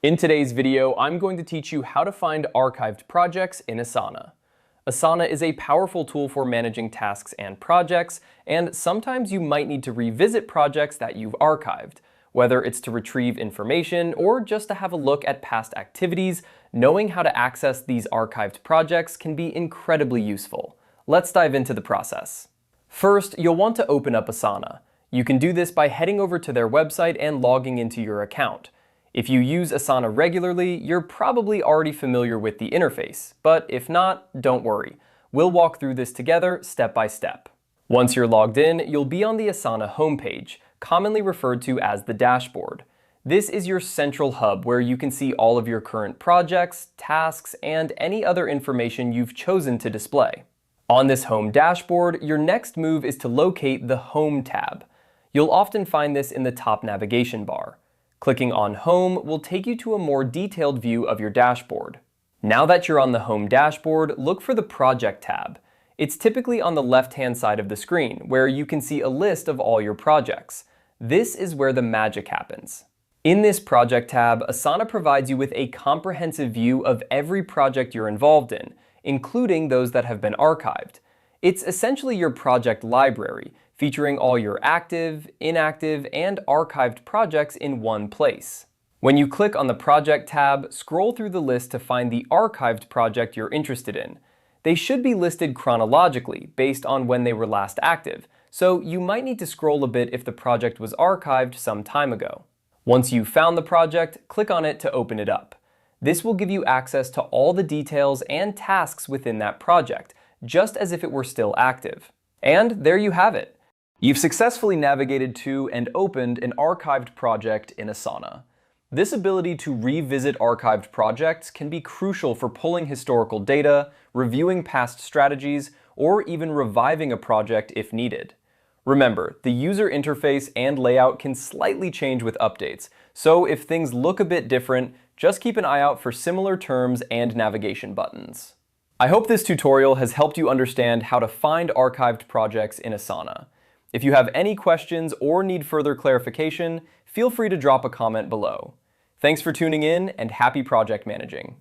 In today's video, I'm going to teach you how to find archived projects in Asana. Asana is a powerful tool for managing tasks and projects, and sometimes you might need to revisit projects that you've archived. Whether it's to retrieve information or just to have a look at past activities, knowing how to access these archived projects can be incredibly useful. Let's dive into the process. First, you'll want to open up Asana. You can do this by heading over to their website and logging into your account. If you use Asana regularly, you're probably already familiar with the interface, but if not, don't worry. We'll walk through this together step by step. Once you're logged in, you'll be on the Asana homepage, commonly referred to as the dashboard. This is your central hub where you can see all of your current projects, tasks, and any other information you've chosen to display. On this home dashboard, your next move is to locate the Home tab. You'll often find this in the top navigation bar. Clicking on Home will take you to a more detailed view of your dashboard. Now that you're on the Home dashboard, look for the Project tab. It's typically on the left-hand side of the screen, where you can see a list of all your projects. This is where the magic happens. In this Project tab, Asana provides you with a comprehensive view of every project you're involved in, including those that have been archived. It's essentially your project library, featuring all your active, inactive, and archived projects in one place. When you click on the Project tab, scroll through the list to find the archived project you're interested in. They should be listed chronologically, based on when they were last active, so you might need to scroll a bit if the project was archived some time ago. Once you've found the project, click on it to open it up. This will give you access to all the details and tasks within that project, just as if it were still active. And there you have it. You've successfully navigated to and opened an archived project in Asana. This ability to revisit archived projects can be crucial for pulling historical data, reviewing past strategies, or even reviving a project if needed. Remember, the user interface and layout can slightly change with updates, so if things look a bit different, just keep an eye out for similar terms and navigation buttons. I hope this tutorial has helped you understand how to find archived projects in Asana. If you have any questions or need further clarification, feel free to drop a comment below. Thanks for tuning in, and happy project managing.